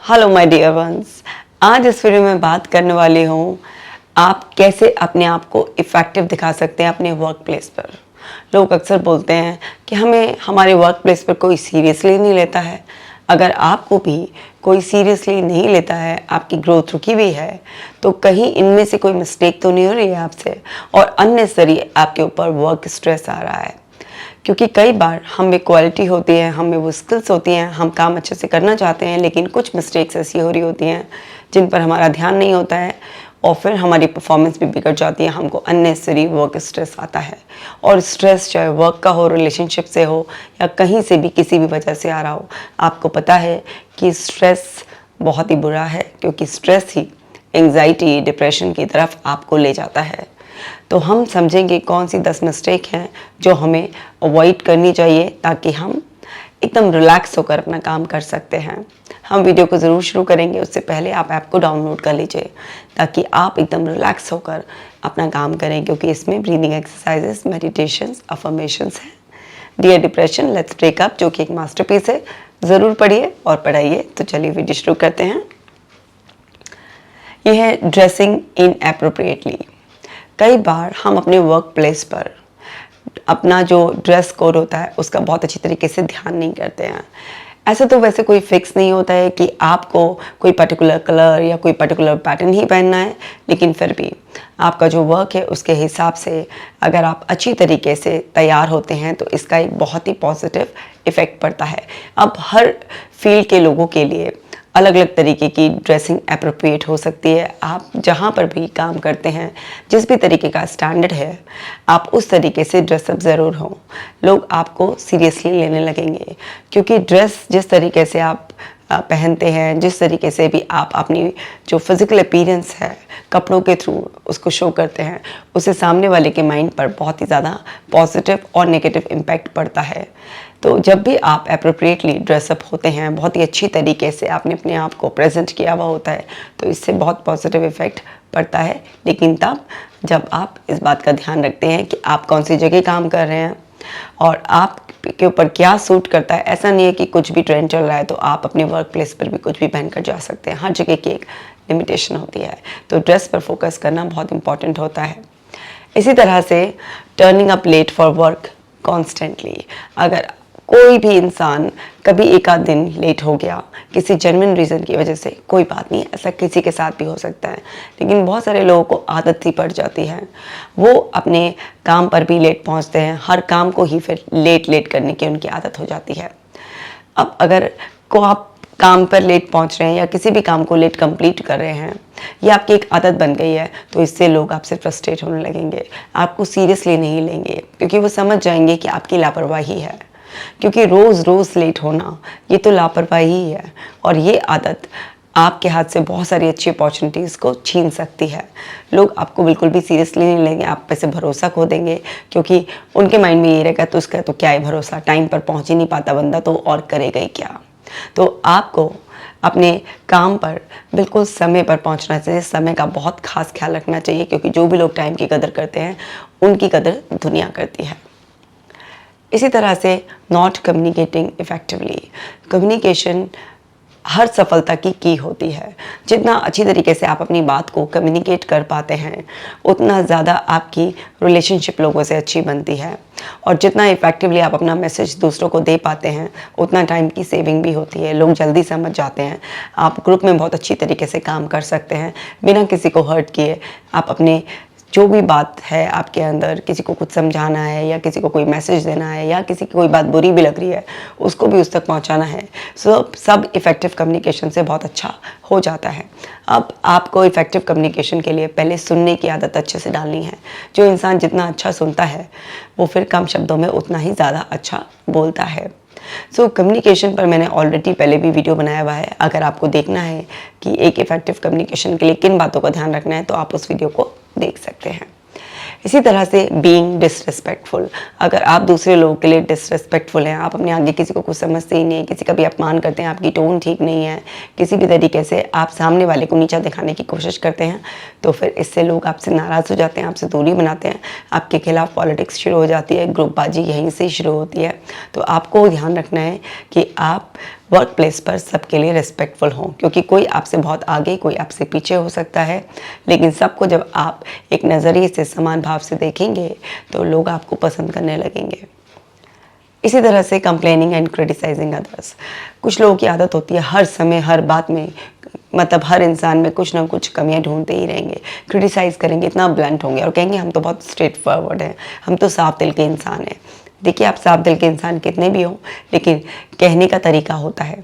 Hello my dear ones. आज इस video में बात करने वाली हूँ आप कैसे अपने आप को इफ़ेक्टिव दिखा सकते हैं अपने वर्क प्लेस पर। लोग अक्सर बोलते हैं कि हमें हमारे वर्क प्लेस पर कोई सीरियसली नहीं लेता है। अगर आपको भी कोई सीरियसली नहीं लेता है, आपकी ग्रोथ रुकी हुई है, तो कहीं इनमें से कोई मिस्टेक तो नहीं हो रही है आपसे और अननेसेसरी आपके ऊपर वर्क स्ट्रेस आ रहा है। क्योंकि कई बार हम में क्वालिटी होती है, हम में वो स्किल्स होती हैं, हम काम अच्छे से करना चाहते हैं, लेकिन कुछ मिस्टेक्स ऐसी हो रही होती हैं जिन पर हमारा ध्यान नहीं होता है और फिर हमारी परफॉर्मेंस भी बिगड़ जाती है। हमको अननेसेसरी वर्क स्ट्रेस आता है और स्ट्रेस चाहे वर्क का हो, रिलेशनशिप से हो या कहीं से भी किसी भी वजह से आ रहा हो। आपको पता है कि स्ट्रेस बहुत ही बुरा है, क्योंकि स्ट्रेस ही एंग्जाइटी, डिप्रेशन की तरफ आपको ले जाता है। तो हम समझेंगे कौन सी 10 मिस्टेक हैं जो हमें अवॉइड करनी चाहिए ताकि हम एकदम रिलैक्स होकर अपना काम कर सकते हैं। हम वीडियो को ज़रूर शुरू करेंगे, उससे पहले आप ऐप को डाउनलोड कर लीजिए ताकि आप एकदम रिलैक्स होकर अपना काम करें, क्योंकि इसमें ब्रीदिंग एक्सरसाइजेस, मेडिटेशंस, अफर्मेशंस हैं। Dear depression let's break up, जो कि एक मास्टरपीस है, ज़रूर पढ़िए और पढ़ाइए। तो चलिए वीडियो शुरू करते हैं। यह है ड्रेसिंग इनएप्रोप्रिएटली। कई बार हम अपने वर्क प्लेस पर अपना जो ड्रेस कोड होता है उसका बहुत अच्छी तरीके से ध्यान नहीं करते हैं। ऐसा तो वैसे कोई फिक्स नहीं होता है कि आपको कोई पर्टिकुलर कलर या कोई पर्टिकुलर पैटर्न ही पहनना है, लेकिन फिर भी आपका जो वर्क है उसके हिसाब से अगर आप अच्छी तरीके से तैयार होते हैं तो इसका एक बहुत ही पॉजिटिव इफ़ेक्ट पड़ता है। अब हर फील्ड के लोगों के लिए अलग अलग तरीके की ड्रेसिंग अप्रोप्रिएट हो सकती है। आप जहाँ पर भी काम करते हैं, जिस भी तरीके का स्टैंडर्ड है, आप उस तरीके से ड्रेसअप ज़रूर हों। लोग आपको सीरियसली लेने लगेंगे, क्योंकि ड्रेस जिस तरीके से आप पहनते हैं, जिस तरीके से भी आप अपनी जो फिज़िकल अपीयरेंस है कपड़ों के थ्रू उसको शो करते हैं, उससे सामने वाले के माइंड पर बहुत ही ज़्यादा पॉजिटिव और नेगेटिव इम्पैक्ट पड़ता है। तो जब भी आप एप्रोप्रिएटली ड्रेसअप होते हैं, बहुत ही अच्छी तरीके से आपने अपने आप को प्रेजेंट किया हुआ होता है, तो इससे बहुत पॉजिटिव इफ़ेक्ट पड़ता है। लेकिन तब जब आप इस बात का ध्यान रखते हैं कि आप कौन सी जगह काम कर रहे हैं और आप के ऊपर क्या सूट करता है। ऐसा नहीं है कि कुछ भी ट्रेंड चल रहा है तो आप अपने वर्क प्लेस पर भी कुछ भी पहनकर जा सकते हैं। हर जगह की एक लिमिटेशन होती है, तो ड्रेस पर फोकस करना बहुत इंपॉर्टेंट होता है। इसी तरह से turning up late for work constantly. अगर कोई भी इंसान कभी एक आध दिन लेट हो गया किसी जेन्युइन रीज़न की वजह से, कोई बात नहीं, ऐसा किसी के साथ भी हो सकता है, लेकिन बहुत सारे लोगों को आदत सी पड़ जाती है, वो अपने काम पर भी लेट पहुंचते हैं। हर काम को ही फिर लेट करने की उनकी आदत हो जाती है। अब अगर को आप काम पर लेट पहुंच रहे हैं या किसी भी काम को लेट कंप्लीट कर रहे हैं, ये आपकी एक आदत बन गई है, तो इससे लोग आपसे फ्रस्ट्रेट होने लगेंगे, आपको सीरियसली नहीं लेंगे, क्योंकि वो समझ जाएंगे कि आपकी लापरवाही है। क्योंकि रोज़ रोज़ लेट होना ये तो लापरवाही ही है और ये आदत आपके हाथ से बहुत सारी अच्छी अपॉर्चुनिटीज़ को छीन सकती है। लोग आपको बिल्कुल भी सीरियसली नहीं लेंगे, आप पे से भरोसा खो देंगे, क्योंकि उनके माइंड में ये रहेगा तो उसका तो क्या ही भरोसा, टाइम पर पहुंच ही नहीं पाता बंदा तो और करेगा ही क्या। तो आपको अपने काम पर बिल्कुल समय पर पहुंचना चाहिए, समय का बहुत खास ख्याल रखना चाहिए, क्योंकि जो भी लोग टाइम की कदर करते हैं उनकी कदर दुनिया करती है। इसी तरह से नॉट कम्युनिकेटिंग इफ़ेक्टिवली। कम्युनिकेशन हर सफलता की होती है। जितना अच्छी तरीके से आप अपनी बात को कम्युनिकेट कर पाते हैं, उतना ज़्यादा आपकी रिलेशनशिप लोगों से अच्छी बनती है और जितना इफ़ेक्टिवली आप अपना मैसेज दूसरों को दे पाते हैं, उतना टाइम की सेविंग भी होती है। लोग जल्दी समझ जाते हैं। आप ग्रुप में बहुत अच्छी तरीके से काम कर सकते हैं बिना किसी को हर्ट किए। आप अपने जो भी बात है आपके अंदर, किसी को कुछ समझाना है या किसी को कोई मैसेज देना है या किसी की कोई बात बुरी भी लग रही है उसको भी उस तक पहुंचाना है, सब इफ़ेक्टिव कम्युनिकेशन से बहुत अच्छा हो जाता है। अब आपको इफ़ेक्टिव कम्युनिकेशन के लिए पहले सुनने की आदत अच्छे से डालनी है। जो इंसान जितना अच्छा सुनता है वो फिर कम शब्दों में उतना ही ज़्यादा अच्छा बोलता है। कम्युनिकेशन पर मैंने ऑलरेडी पहले भी वीडियो बनाया हुआ है। अगर आपको देखना है कि एक इफ़ेक्टिव कम्युनिकेशन के लिए किन बातों का ध्यान रखना है तो आप उस वीडियो को देख सकते हैं। इसी तरह से बीइंग डिसरिस्पेक्टफुल। अगर आप दूसरे लोगों के लिए डिसरिस्पेक्टफुल हैं, आप अपने आगे किसी को कुछ समझते ही नहीं, किसी का भी अपमान करते हैं, आपकी टोन ठीक नहीं है, किसी भी तरीके से आप सामने वाले को नीचा दिखाने की कोशिश करते हैं, तो फिर इससे लोग आपसे नाराज़ हो जाते हैं, आपसे दूरी बनाते हैं, आपके खिलाफ पॉलिटिक्स शुरू हो जाती है, ग्रुपबाजी यहीं से शुरू होती है। तो आपको ध्यान रखना है कि आप वर्क प्लेस पर सबके लिए रिस्पेक्टफुल हों, क्योंकि कोई आपसे बहुत आगे, कोई आपसे पीछे हो सकता है, लेकिन सबको जब आप एक नज़रिए से समान भाव से देखेंगे तो लोग आपको पसंद करने लगेंगे। इसी तरह से कंप्लेनिंग एंड क्रिटिसाइजिंग अदर्स, कुछ लोगों की आदत होती है हर समय हर बात में, मतलब हर इंसान में कुछ ना कुछ कमियां ढूंढते ही रहेंगे, क्रिटिसाइज करेंगे, इतना ब्लंट होंगे और कहेंगे हम तो बहुत स्ट्रेट फॉरवर्ड हैं, हम तो साफ दिल के इंसान हैं। देखिए, आप साफ दिल के इंसान कितने भी हों, लेकिन कहने का तरीका होता है।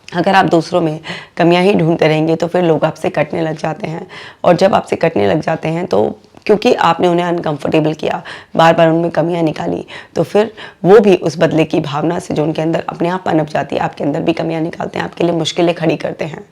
अगर आप दूसरों में कमियां ही ढूंढते रहेंगे तो फिर लोग आपसे कटने लग जाते हैं, और जब आपसे कटने लग जाते हैं तो क्योंकि आपने उन्हें अनकंफर्टेबल किया, बार बार उनमें कमियां निकाली, तो फिर वो भी उस बदले की भावना से जो उनके अंदर अपने आप पनप जाती है, आपके अंदर भी कमियां निकालते हैं, आपके लिए मुश्किलें खड़ी करते हैं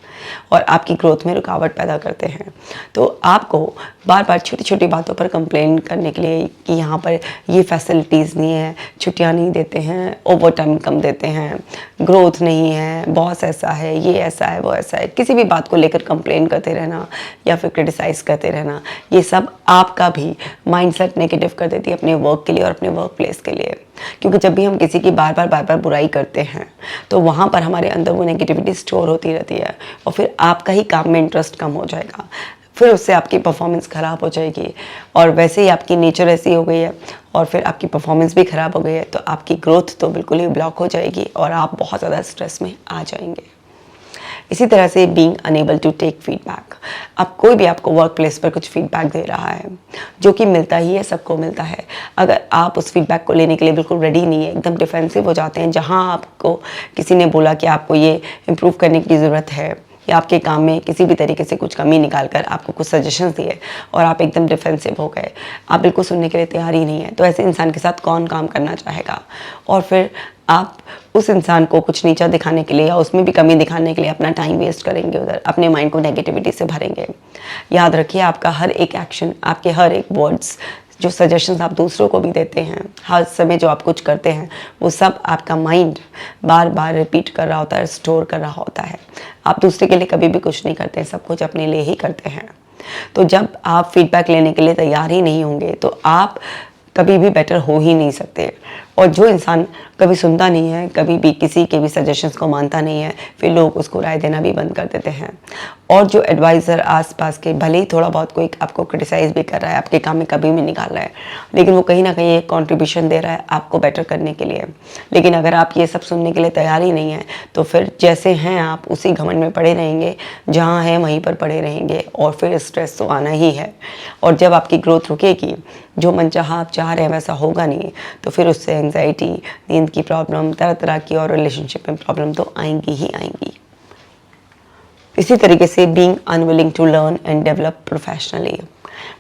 और आपकी ग्रोथ में रुकावट पैदा करते हैं। तो आपको बार बार छोटी छोटी बातों पर कंप्लेन करने के लिए कि यहाँ पर ये फैसिलिटीज़ नहीं है, छुट्टियाँ नहीं देते हैं, ओवर टाइम कम देते हैं, ग्रोथ नहीं है, बॉस ऐसा है, ये ऐसा है, वो ऐसा है, किसी भी बात को लेकर कंप्लेन करते रहना या फिर क्रिटिसाइज़ करते रहना, ये सब आपका भी माइंडसेट नेगेटिव कर देती है अपने वर्क के लिए और अपने वर्क प्लेस के लिए। क्योंकि जब भी हम किसी की बार बार बुराई करते हैं तो वहाँ पर हमारे अंदर वो नेगेटिविटी स्टोर होती रहती है और फिर आपका ही काम में इंटरेस्ट कम हो जाएगा, फिर उससे आपकी परफॉर्मेंस ख़राब हो जाएगी, और वैसे ही आपकी नेचर ऐसी हो गई है और फिर आपकी परफॉर्मेंस भी ख़राब हो गई है, तो आपकी ग्रोथ तो बिल्कुल ही ब्लॉक हो जाएगी और आप बहुत ज़्यादा स्ट्रेस में आ जाएंगे। इसी तरह से being unable to take feedback, अब कोई भी आपको वर्क प्लेस पर कुछ फीडबैक दे रहा है, जो कि मिलता ही है, सबको मिलता है, अगर आप उस फीडबैक को लेने के लिए बिल्कुल रेडी नहीं है, एकदम डिफेंसिव हो जाते हैं, जहां आपको किसी ने बोला कि आपको ये इम्प्रूव करने की ज़रूरत है या आपके काम में किसी भी तरीके से कुछ कमी निकाल कर आपको कुछ सजेशंस दिए और आप एकदम डिफेंसिव हो गए, आप बिल्कुल सुनने के लिए तैयार ही नहीं है, तो ऐसे इंसान के साथ कौन काम करना चाहेगा। और फिर आप उस इंसान को कुछ नीचा दिखाने के लिए या उसमें भी कमी दिखाने के लिए अपना टाइम वेस्ट करेंगे, उधर अपने माइंड को नेगेटिविटी से भरेंगे। याद रखिए, आपका हर एक एक्शन, आपके हर एक वर्ड्स, जो सजेशंस आप दूसरों को भी देते हैं, हर समय जो आप कुछ करते हैं, वो सब आपका माइंड बार बार रिपीट कर रहा होता है, स्टोर कर रहा होता है। आप दूसरे के लिए कभी भी कुछ नहीं करते हैं, सब कुछ अपने लिए ही करते हैं। तो जब आप फीडबैक लेने के लिए तैयार ही नहीं होंगे तो आप कभी भी बेटर हो ही नहीं सकते। और जो इंसान कभी सुनता नहीं है, कभी भी किसी के भी सजेशंस को मानता नहीं है, फिर लोग उसको राय देना भी बंद कर देते हैं। और जो एडवाइज़र आसपास के, भले ही थोड़ा बहुत कोई आपको क्रिटिसाइज़ भी कर रहा है, आपके काम में कभी भी निकाल रहा है, लेकिन वो कहीं ना कहीं एक कंट्रीब्यूशन दे रहा है आपको बेटर करने के लिए। लेकिन अगर आप ये सब सुनने के लिए तैयार ही नहीं है तो फिर जैसे हैं आप उसी घमंड में पड़े रहेंगे, जहाँ हैं वहीं पर पड़े रहेंगे, और फिर स्ट्रेस तो आना ही है। और जब आपकी ग्रोथ रुकेगी, जो मनचाहा आप चाह रहे हैं वैसा होगा नहीं, तो फिर उससे एंग्जाइटी, नींद की प्रॉब्लम, तरह तरह की और रिलेशनशिप में प्रॉब्लम तो आएंगी ही आएंगी। इसी तरीके से being unwilling to learn and develop professionally,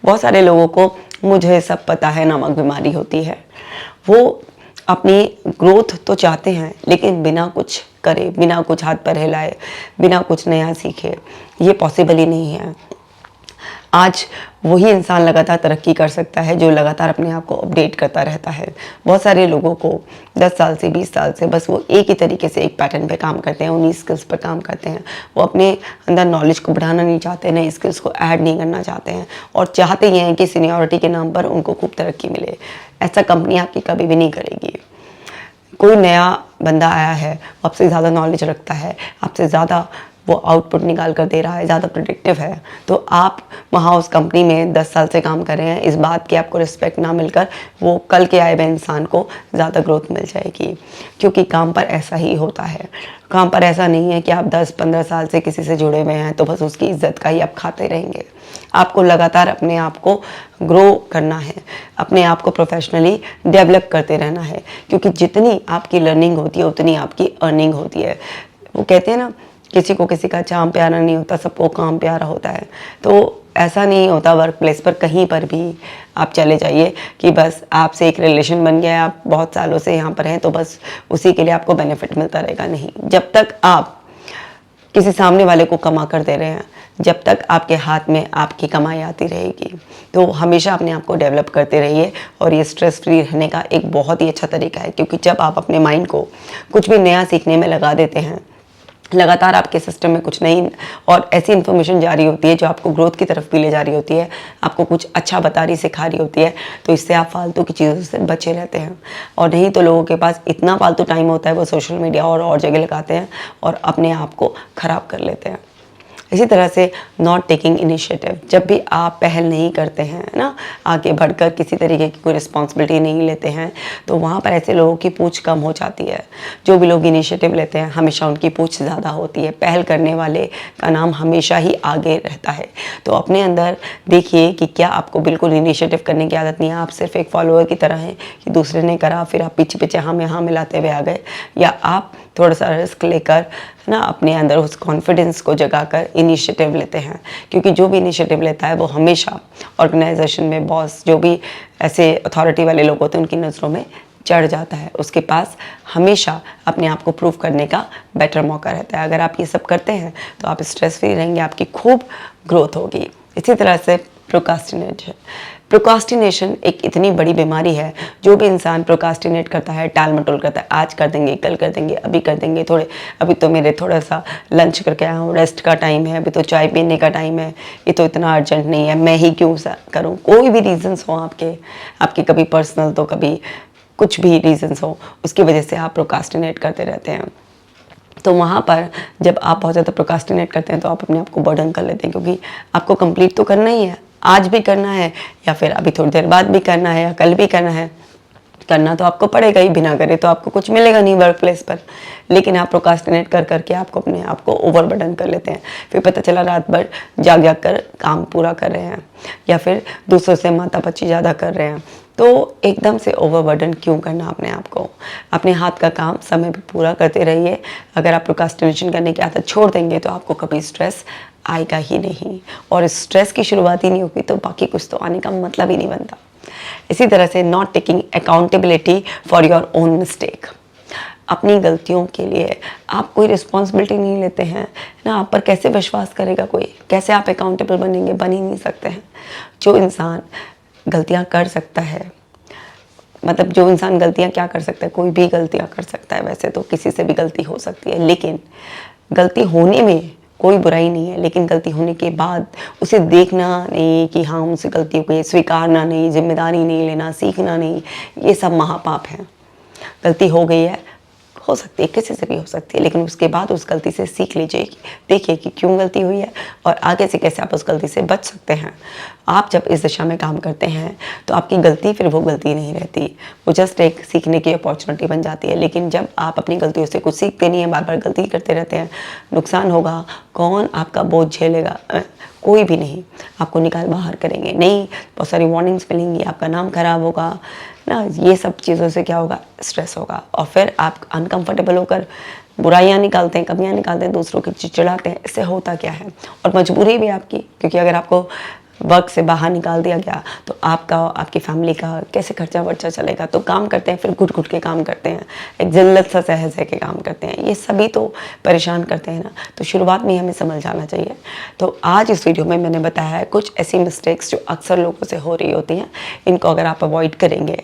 बहुत सारे लोगों को मुझे सब पता है नामक बीमारी होती है। वो अपनी ग्रोथ तो चाहते हैं, लेकिन बिना कुछ करे, बिना कुछ हाथ पैर हिलाए, बिना कुछ नया सीखे, ये पॉसिबल ही नहीं है। आज वही इंसान लगातार तरक्की कर सकता है जो लगातार अपने आप को अपडेट करता रहता है। बहुत सारे लोगों को 10 साल से 20 साल से बस वो एक ही तरीके से एक पैटर्न पे काम करते हैं, उन्हीं स्किल्स पर काम करते हैं। वो अपने अंदर नॉलेज को बढ़ाना नहीं चाहते, नई स्किल्स को ऐड नहीं करना चाहते हैं, और चाहते ये हैं कि सीनियरिटी के नाम पर उनको खूब तरक्की मिले। ऐसा कंपनी आपकी कभी भी नहीं करेगी। कोई नया बंदा आया है, आपसे ज़्यादा नॉलेज रखता है, आपसे ज़्यादा वो आउटपुट निकाल कर दे रहा है, ज़्यादा प्रोडक्टिव है, तो आप वहाँ उस कंपनी में 10 साल से काम कर रहे हैं, इस बात की आपको रिस्पेक्ट ना मिलकर वो कल के आए हुए इंसान को ज़्यादा ग्रोथ मिल जाएगी। क्योंकि काम पर ऐसा ही होता है। काम पर ऐसा नहीं है कि आप 10-15 साल से किसी से जुड़े हुए हैं तो बस उसकी इज्जत का ही आप खाते रहेंगे। आपको लगातार अपने आप को ग्रो करना है, अपने आप को प्रोफेशनली डेवलप करते रहना है, क्योंकि जितनी आपकी लर्निंग होती है उतनी आपकी अर्निंग होती है। वो कहते हैं ना, किसी को किसी का चाम प्यारा नहीं होता, सबको काम प्यारा होता है। तो ऐसा नहीं होता वर्क प्लेस पर, कहीं पर भी आप चले जाइए कि बस आपसे एक रिलेशन बन गया है, आप बहुत सालों से यहाँ पर हैं तो बस उसी के लिए आपको बेनिफिट मिलता रहेगा। नहीं, जब तक आप किसी सामने वाले को कमा कर दे रहे हैं, जब तक आपके हाथ में आपकी कमाई आती रहेगी, तो हमेशा अपने आप को डेवलप करते रहिए। और ये स्ट्रेस फ्री रहने का एक बहुत ही अच्छा तरीका है, क्योंकि जब आप अपने माइंड को कुछ भी नया सीखने में लगा देते हैं लगातार आपके सिस्टम में कुछ नई और ऐसी इन्फॉर्मेशन जा रही होती है जो आपको ग्रोथ की तरफ भी ले जा रही होती है, आपको कुछ अच्छा बता रही, सिखा रही होती है, तो इससे आप फालतू की चीज़ों से बचे रहते हैं। और नहीं तो लोगों के पास इतना फालतू टाइम होता है, वो सोशल मीडिया और जगह लगाते हैं और अपने आप को ख़राब कर लेते हैं। इसी तरह से नॉट टेकिंग इनिशिएटिव, जब भी आप पहल नहीं करते हैं ना, आगे बढ़कर किसी तरीके की कोई रिस्पॉन्सिबिलिटी नहीं लेते हैं, तो वहाँ पर ऐसे लोगों की पूछ कम हो जाती है। जो भी लोग इनिशिएटिव लेते हैं हमेशा उनकी पूछ ज़्यादा होती है। पहल करने वाले का नाम हमेशा ही आगे रहता है। तो अपने अंदर देखिए कि क्या आपको बिल्कुल इनिशिएटिव करने की आदत नहीं है, आप सिर्फ एक फॉलोअर की तरह हैं कि दूसरे ने करा फिर आप पीछे पीछे हाँ मिलाते हुए आ गए, या आप थोड़ा सा रिस्क लेकर ना अपने अंदर उस कॉन्फिडेंस को जगाकर इनिशिएटिव लेते हैं। क्योंकि जो भी इनिशिएटिव लेता है वो हमेशा ऑर्गेनाइजेशन में बॉस, जो भी ऐसे अथॉरिटी वाले लोग होते हैं, उनकी नज़रों में चढ़ जाता है। उसके पास हमेशा अपने आप को प्रूव करने का बेटर मौका रहता है। अगर आप ये सब करते हैं तो आप स्ट्रेस फ्री रहेंगे, आपकी खूब ग्रोथ होगी। इसी तरह से प्रोकास्टिनेशन एक इतनी बड़ी बीमारी है। जो भी इंसान प्रोकास्टिनेट करता है, टाल मटोल करता है, आज कर देंगे, कल कर देंगे, अभी कर देंगे, अभी तो मेरे थोड़ा सा लंच करके आया हूँ, रेस्ट का टाइम है, अभी तो चाय पीने का टाइम है, ये तो इतना अर्जेंट नहीं है, मैं ही क्यों करूँ। कोई भी रीजंस हो आपके कभी पर्सनल तो कभी कुछ भी रीजंस हो, उसकी वजह से आप प्रोकास्टिनेट करते रहते हैं। तो वहाँ पर जब आप बहुत ज़्यादा प्रोकास्टिनेट करते हैं तो आप अपने आप को बर्डन कर लेते हैं, क्योंकि आपको कंप्लीट तो करना ही है, आज भी करना है या फिर अभी थोड़ी देर बाद भी करना है या कल भी करना है। करना तो आपको पड़ेगा ही, बिना करे तो आपको कुछ मिलेगा नहीं वर्क प्लेस पर। लेकिन आप प्रोकास्टिनेट कर करके आपको अपने आप को ओवरबर्डन कर लेते हैं। फिर पता चला रात भर जाग जाग कर काम पूरा कर रहे हैं, या फिर दूसरों से मातापची ज़्यादा कर रहे हैं। तो एकदम से ओवरबर्डन क्यों करना अपने आप को। अपने हाथ का काम समय पर पूरा करते रहिए। अगर आप प्रोकास्टिनेशन करने की आदत छोड़ देंगे तो आपको कभी स्ट्रेस आएगा ही नहीं, और स्ट्रेस की शुरुआत ही नहीं होगी तो बाकी कुछ तो आने का मतलब ही नहीं बनता। इसी तरह से not taking accountability for your own mistake, अपनी गलतियों के लिए आप कोई रिस्पॉन्सिबिलिटी नहीं लेते हैं ना, आप पर कैसे विश्वास करेगा कोई, कैसे आप अकाउंटेबल बनेंगे, बन ही नहीं सकते हैं। जो इंसान गलतियां कर सकता है, मतलब जो इंसान गलतियां क्या कर सकता है, कोई भी गलतियां कर सकता है, वैसे तो किसी से भी गलती हो सकती है, लेकिन गलती होने में कोई बुराई नहीं है, लेकिन गलती होने के बाद उसे देखना नहीं कि हाँ मुझसे गलती हो गई, स्वीकारना नहीं, जिम्मेदारी नहीं लेना, सीखना नहीं, ये सब महापाप है। गलती हो गई है, हो सकती है, किसी से भी हो सकती है, लेकिन उसके बाद उस गलती से सीख लीजिए, देखिए कि क्यों गलती हुई है और आगे से कैसे आप उस गलती से बच सकते हैं। आप जब इस दिशा में काम करते हैं तो आपकी गलती फिर वो गलती नहीं रहती, वो जस्ट एक सीखने की अपॉर्चुनिटी बन जाती है। लेकिन जब आप अपनी गलतियों से कुछ सीखते नहीं हैं, बार बार गलती करते रहते हैं, नुकसान होगा, कौन आपका बोझ झेलेगा, कोई भी नहीं। आपको निकाल बाहर करेंगे, नहीं बहुत सारी वार्निंग्स मिलेंगी, आपका नाम खराब होगा ना, ये सब चीज़ों से क्या होगा, स्ट्रेस होगा, और फिर आप अनकंफर्टेबल होकर बुराइयां निकालते हैं, कमियां निकालते हैं, दूसरों की चिड़चिड़ाते हैं। इससे होता क्या है, और मजबूरी भी आपकी, क्योंकि अगर आपको वर्क से बाहर निकाल दिया गया तो आपका, आपकी फैमिली का कैसे खर्चा वर्चा चलेगा। तो काम करते हैं, फिर घुट घुट के काम करते हैं, एक जिल्लत सा सहज के काम करते हैं, ये सभी तो परेशान करते हैं ना। तो शुरुआत में हमें समझ जाना चाहिए। तो आज इस वीडियो में मैंने बताया है कुछ ऐसी मिस्टेक्स जो अक्सर लोगों से हो रही होती हैं, इनको अगर आप अवॉइड करेंगे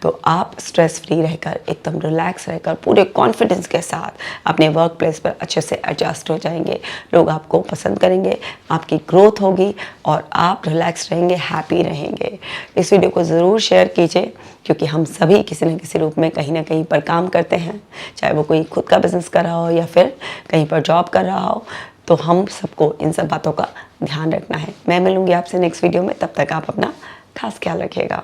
तो आप स्ट्रेस फ्री रहकर, एकदम रिलैक्स रहकर, पूरे कॉन्फिडेंस के साथ अपने वर्क प्लेस पर अच्छे से एडजस्ट हो जाएंगे। लोग आपको पसंद करेंगे, आपकी ग्रोथ होगी और आप रिलैक्स रहेंगे, हैप्पी रहेंगे। इस वीडियो को ज़रूर शेयर कीजिए, क्योंकि हम सभी किसी न किसी रूप में कहीं ना कहीं पर काम करते हैं, चाहे वो कोई खुद का बिजनेस कर रहा हो या फिर कहीं पर जॉब कर रहा हो। तो हम सबको इन सब बातों का ध्यान रखना है। मैं मिलूँगी आपसे नेक्स्ट वीडियो में, तब तक आप अपना खास ख्याल रखिएगा।